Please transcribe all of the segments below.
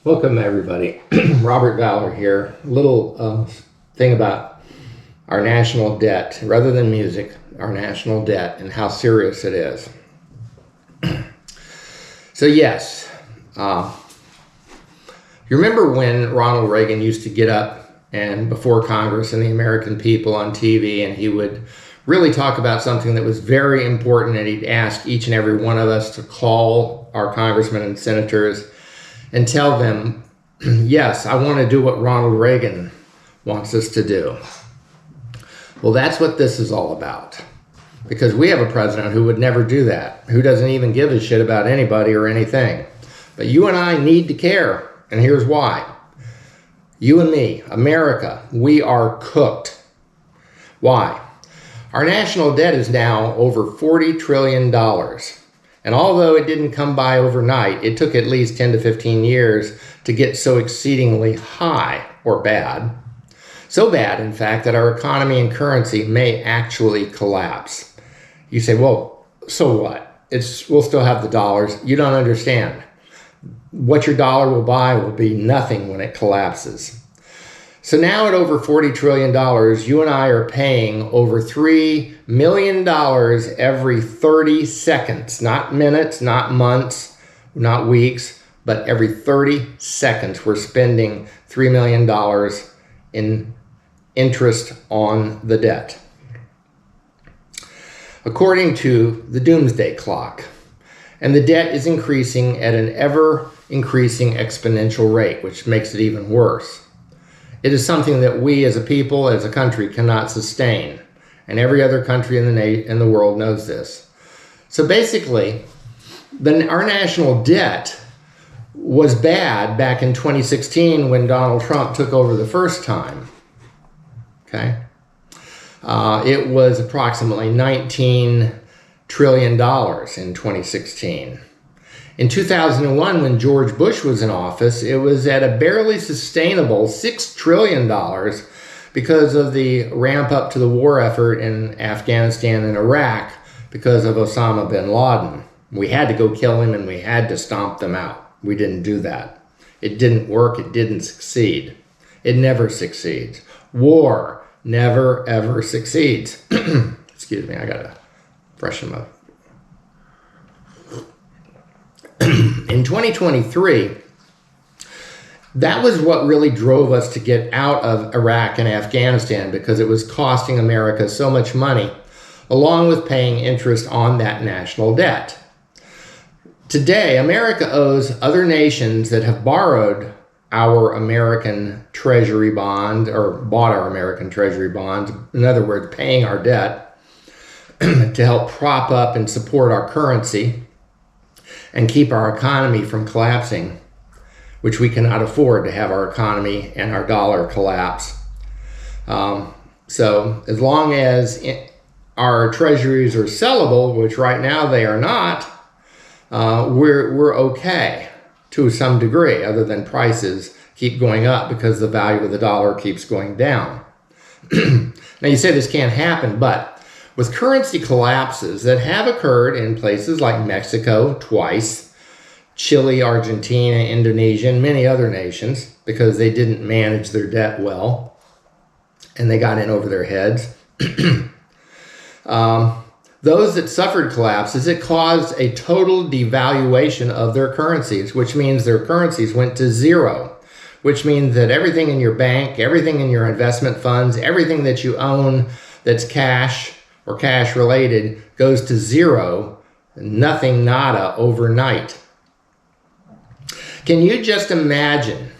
Welcome everybody. Robert Valor here. A little thing about our national debt, rather than music, our national debt and how serious it is. So yes, you remember when Ronald Reagan used to get up and before Congress and the American people on TV, and he would really talk about something that was very important, and he'd ask each and every one of us to call our congressmen and senators and tell them, yes, I want to do what Ronald Reagan wants us to do. Well, that's what this is all about. Because we have a president who would never do that, who doesn't even give a shit about anybody or anything. But you and I need to care, and here's why. You and me, America, we are cooked. Why? Our national debt is now over $40 trillion. And although it didn't come by overnight, it took at least 10 to 15 years to get so exceedingly high or bad. So bad, in fact, that our economy and currency may actually collapse. You say, well, so what? We'll still have the dollars. You don't understand. What your dollar will buy will be nothing when it collapses. So now at over $40 trillion, you and I are paying over $3 million every 30 seconds, not minutes, not months, not weeks, but every 30 seconds we're spending $3 million in interest on the debt. According to the doomsday clock, and the debt is increasing at an ever increasing exponential rate, which makes it even worse. It is something that we as a people, as a country, cannot sustain. And every other country in the world knows this. So basically, our national debt was bad back in 2016 when Donald Trump took over the first time. Okay? It was approximately $19 trillion in 2016. In 2001, when George Bush was in office, it was at a barely sustainable $6 trillion because of the ramp up to the war effort in Afghanistan and Iraq because of Osama bin Laden. We had to go kill him and we had to stomp them out. We didn't do that. It didn't work. It didn't succeed. It never succeeds. War never, ever succeeds. Excuse me, I gotta freshen my... In 2023, that was what really drove us to get out of Iraq and Afghanistan, because it was costing America so much money, along with paying interest on that national debt. Today, America owes other nations that have borrowed our American Treasury bond, or bought our American Treasury bonds, in other words, paying our debt to help prop up and support our currency and keep our economy from collapsing, which we cannot afford to have our economy and our dollar collapse. So as long as our treasuries are sellable, which right now they are not, we're okay to some degree, other than prices keep going up because the value of the dollar keeps going down. Now you say this can't happen, but with currency collapses that have occurred in places like Mexico twice, Chile, Argentina, Indonesia, and many other nations, because they didn't manage their debt well and they got in over their heads. Those that suffered collapses, it caused a total devaluation of their currencies, which means their currencies went to zero, which means that everything in your bank, everything in your investment funds, everything that you own that's cash or cash related goes to zero, nothing, nada, overnight. Can you just imagine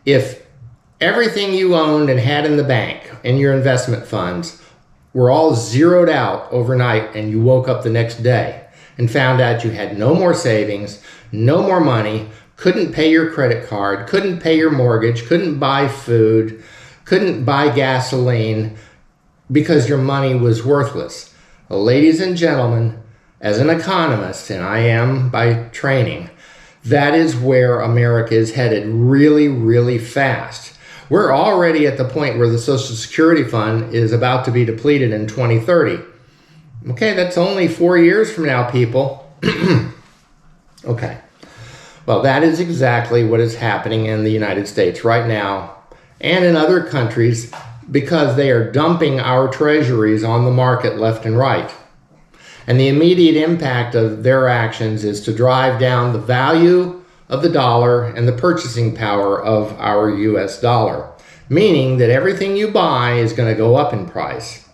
if everything you owned and had in the bank and your investment funds were all zeroed out overnight, and you woke up the next day and found out you had no more savings, no more money, couldn't pay your credit card, couldn't pay your mortgage, couldn't buy food, couldn't buy gasoline, because your money was worthless. Well, ladies and gentlemen, as an economist, and I am by training, that is where America is headed really, really fast. We're already at the point where the Social Security Fund is about to be depleted in 2030. Okay, that's only 4 years from now, people. Okay. Well, that is exactly what is happening in the United States right now and in other countries, because they are dumping our treasuries on the market left and right. And the immediate impact of their actions is to drive down the value of the dollar and the purchasing power of our US dollar, meaning that everything you buy is going to go up in price.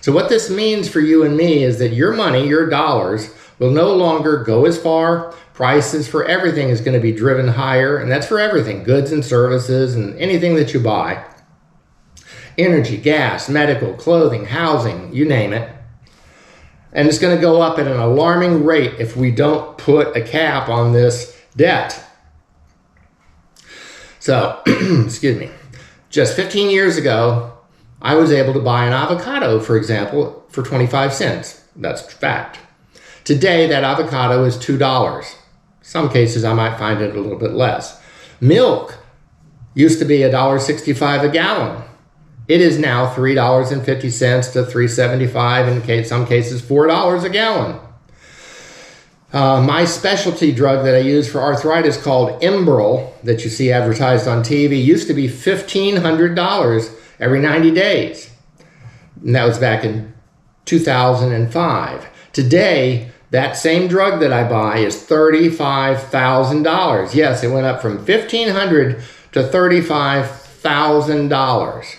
So what this means for you and me is that your money, your dollars, will no longer go as far. Prices for everything is going to be driven higher, and that's for everything, goods and services and anything that you buy. Energy, gas, medical, clothing, housing, you name it. And it's going to go up at an alarming rate if we don't put a cap on this debt. So, excuse me, just 15 years ago, I was able to buy an avocado, for example, for 25 cents. That's fact. Today, that avocado is $2. Some cases, I might find it a little bit less. Milk used to be $1.65 a gallon. It is now $3.50 to $3.75, in some cases $4 a gallon. My specialty drug that I use for arthritis called Enbrel, that you see advertised on TV, used to be $1,500 every 90 days. And that was back in 2005. Today, that same drug that I buy is $35,000. Yes, it went up from $1,500 to $35,000.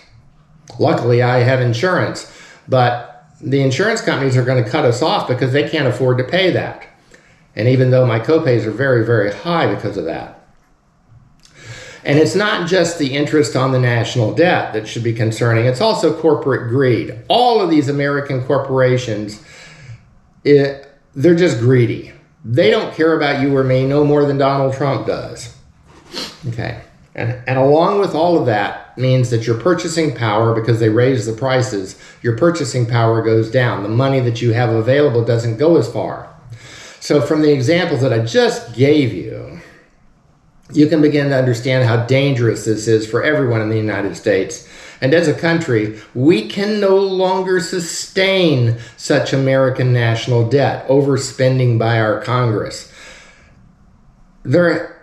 Luckily, I have insurance, but the insurance companies are going to cut us off because they can't afford to pay that. And even though my copays are very, very high because of that. And it's not just the interest on the national debt that should be concerning. It's also corporate greed. All of these American corporations, they're just greedy. They don't care about you or me no more than Donald Trump does. Okay. And along with all of that means that your purchasing power, because they raise the prices, your purchasing power goes down. The money that you have available doesn't go as far. So from the examples that I just gave you, you can begin to understand how dangerous this is for everyone in the United States. And as a country, we can no longer sustain such American national debt, overspending by our Congress.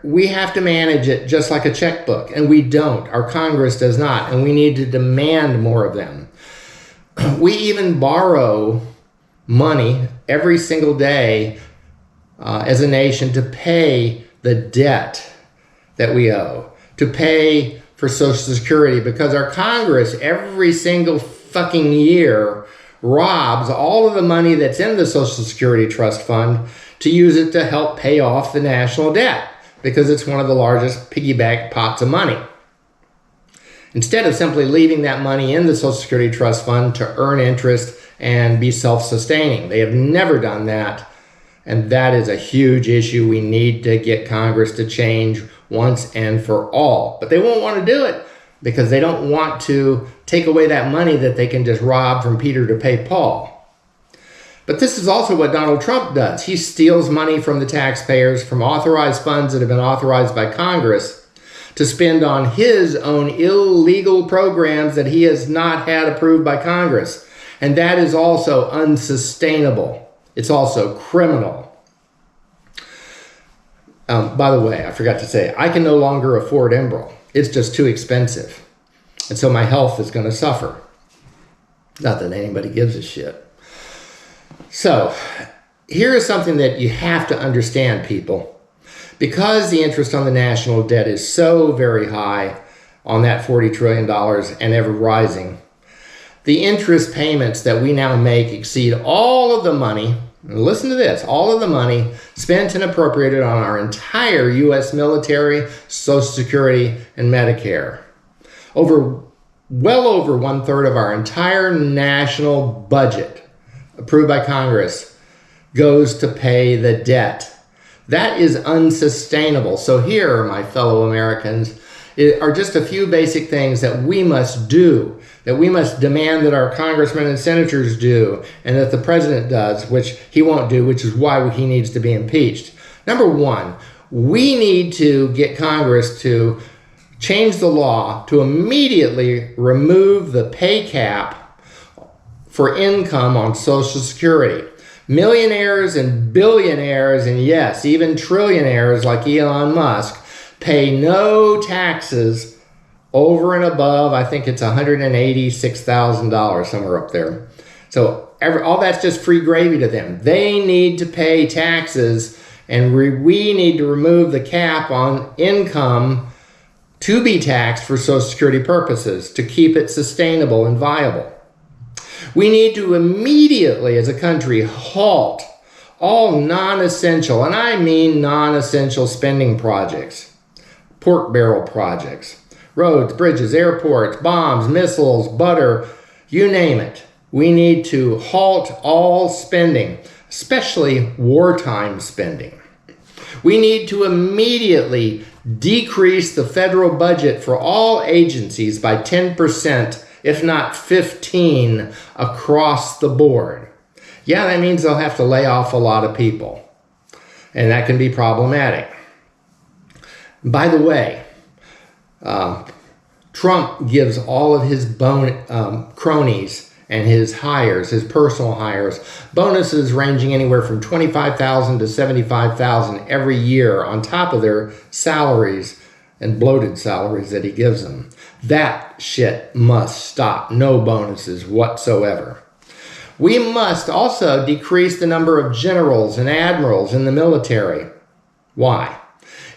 We have to manage it just like a checkbook, and we don't. Our Congress does not, and we need to demand more of them. We even borrow money every single day as a nation to pay the debt that we owe, to pay for Social Security, because our Congress every single fucking year robs all of the money that's in the Social Security Trust Fund to use it to help pay off the national debt, because it's one of the largest piggyback pots of money. Instead of simply leaving that money in the Social Security Trust Fund to earn interest and be self-sustaining. They have never done that, and that is a huge issue we need to get Congress to change once and for all. But they won't want to do it because they don't want to take away that money that they can just rob from Peter to pay Paul. But this is also what Donald Trump does. He steals money from the taxpayers, from authorized funds that have been authorized by Congress, to spend on his own illegal programs that he has not had approved by Congress. And that is also unsustainable. It's also criminal. By the way, I forgot to say, I can no longer afford Enbrel. It's just too expensive. And so my health is going to suffer. Not that anybody gives a shit. So, here is something that you have to understand, people. Because the interest on the national debt is so very high on that $40 trillion and ever rising, the interest payments that we now make exceed all of the money, and listen to this, all of the money spent and appropriated on our entire U.S. military, Social Security, and Medicare. Well over 1/3 of our entire national budget, approved by Congress, goes to pay the debt. That is unsustainable. So here, my fellow Americans, are just a few basic things that we must do, that we must demand that our congressmen and senators do, and that the president does, which he won't do, which is why he needs to be impeached. Number one, we need to get Congress to change the law to immediately remove the pay cap for income on Social Security. Millionaires and billionaires, and yes, even trillionaires like Elon Musk, pay no taxes over and above, I think it's $186,000, somewhere up there. So all that's just free gravy to them. They need to pay taxes, and we need to remove the cap on income to be taxed for Social Security purposes to keep it sustainable and viable. We need to immediately, as a country, halt all non-essential, and I mean non-essential spending projects, pork barrel projects, roads, bridges, airports, bombs, missiles, butter, you name it. We need to halt all spending, especially wartime spending. We need to immediately decrease the federal budget for all agencies by 10%, if not 15%, across the board. Yeah, that means they'll have to lay off a lot of people, and that can be problematic. By the way, Trump gives all of his cronies and his hires, his personal hires, bonuses ranging anywhere from $25,000 to $75,000 every year on top of their salaries and bloated salaries that he gives them. That shit must stop. No bonuses whatsoever. We must also decrease the number of generals and admirals in the military. Why?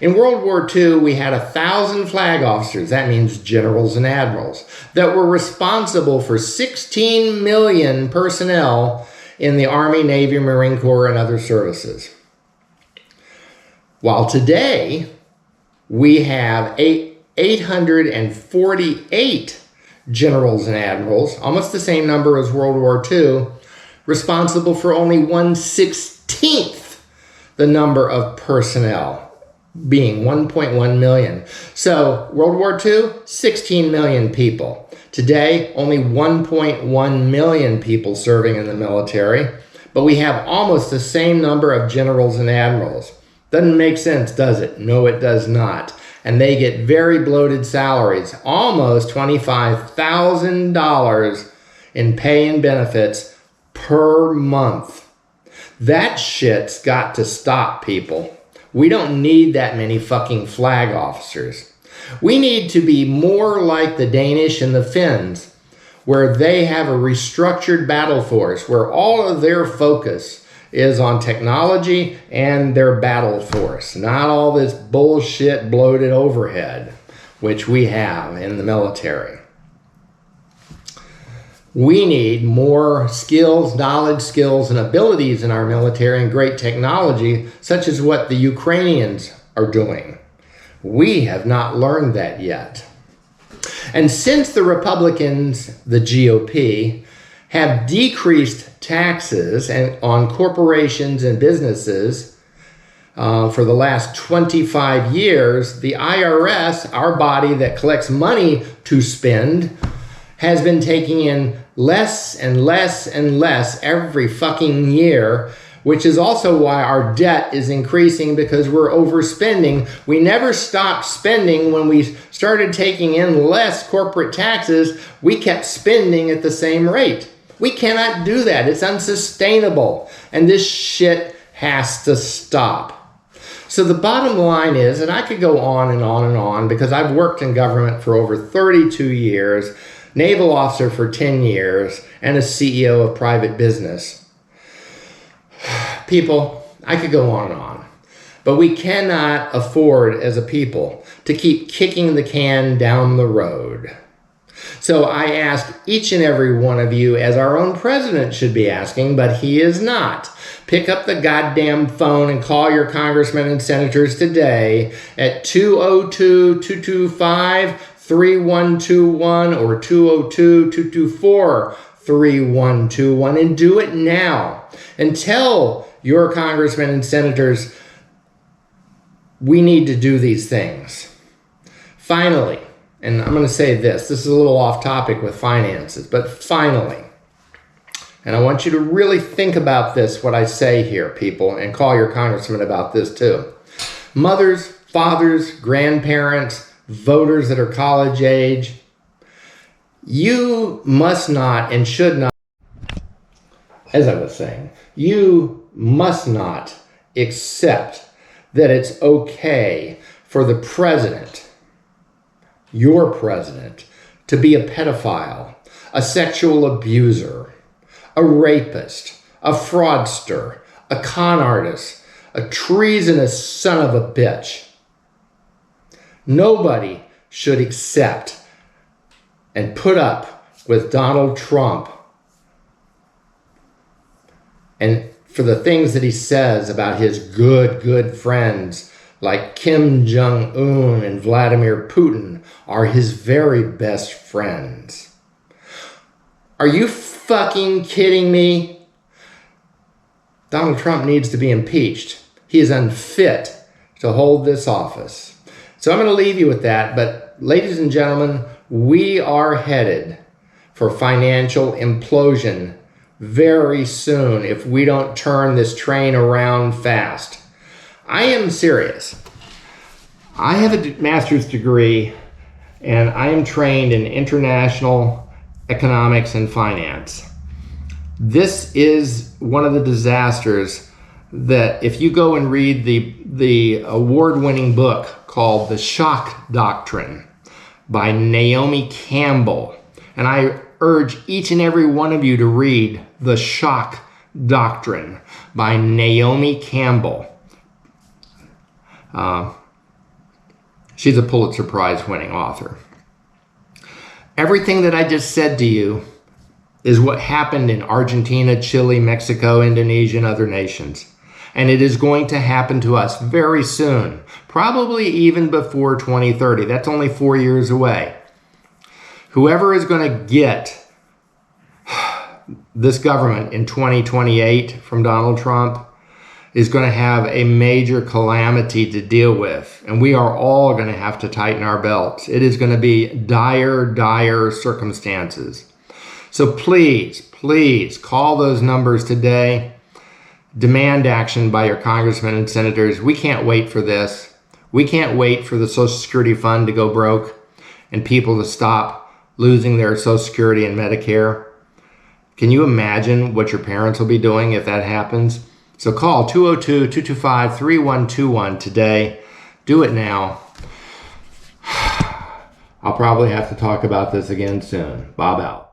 In World War II, we had 1,000 flag officers, that means generals and admirals, that were responsible for 16 million personnel in the Army, Navy, Marine Corps, and other services. While today, we have 848 generals and admirals, almost the same number as World War II, responsible for only 1/16 the number of personnel, being 1.1 million. So World War II, 16 million people. Today, only 1.1 million people serving in the military, but we have almost the same number of generals and admirals. Doesn't make sense, does it? No, it does not. And they get very bloated salaries, almost $25,000 in pay and benefits per month. That shit's got to stop, people. We don't need that many fucking flag officers. We need to be more like the Danish and the Finns, where they have a restructured battle force, where all of their focus is on technology and their battle force, not all this bullshit bloated overhead, which we have in the military. We need more skills, knowledge, skills, and abilities in our military and great technology, such as what the Ukrainians are doing. We have not learned that yet. And since the Republicans, the GOP, have decreased taxes on corporations and businesses for the last 25 years, the IRS, our body that collects money to spend, has been taking in less and less and less every fucking year, which is also why our debt is increasing, because we're overspending. We never stopped spending. When we started taking in less corporate taxes, we kept spending at the same rate. We cannot do that. It's unsustainable. And this shit has to stop. So the bottom line is, and I could go on and on and on, because I've worked in government for over 32 years, naval officer for 10 years, and a CEO of private business. People, I could go on and on, but we cannot afford as a people to keep kicking the can down the road. So I ask each and every one of you, as our own president should be asking, but he is not. Pick up the goddamn phone and call your congressmen and senators today at 202-225-3121 or 202-224-3121, and do it now. And tell your congressmen and senators, we need to do these things. Finally, and I'm going to say this is a little off topic with finances, but finally, and I want you to really think about this, what I say here, people, and call your congressman about this too. Mothers, fathers, grandparents, voters that are college age, you must not and should not. as I was saying, you must not accept that it's okay for the president, your president, to be a pedophile, a sexual abuser, a rapist, a fraudster, a con artist, a treasonous son of a bitch. Nobody should accept and put up with Donald Trump and for the things that he says about his good friends like Kim Jong-un and Vladimir Putin are his very best friends. Are you fucking kidding me? Donald Trump needs to be impeached. He is unfit to hold this office. So I'm going to leave you with that. But ladies and gentlemen, we are headed for financial implosion very soon if we don't turn this train around fast. I am serious. I have a master's degree and I am trained in international economics and finance. This is one of the disasters that if you go and read the award-winning book called The Shock Doctrine by Naomi Campbell, and I urge each and every one of you to read The Shock Doctrine by Naomi Campbell. She's a Pulitzer Prize winning author. Everything that I just said to you is what happened in Argentina, Chile, Mexico, Indonesia, and other nations. And it is going to happen to us very soon, probably even before 2030. That's only 4 years away. Whoever is going to get this government in 2028 from Donald Trump is going to have a major calamity to deal with. And we are all going to have to tighten our belts. It is going to be dire circumstances. So please call those numbers today. Demand action by your congressmen and senators. We can't wait for this. We can't wait for the Social Security fund to go broke and people to stop losing their Social Security and Medicare. Can you imagine what your parents will be doing if that happens? So call 202-225-3121 today. Do it now. I'll probably have to talk about this again soon. Bob out.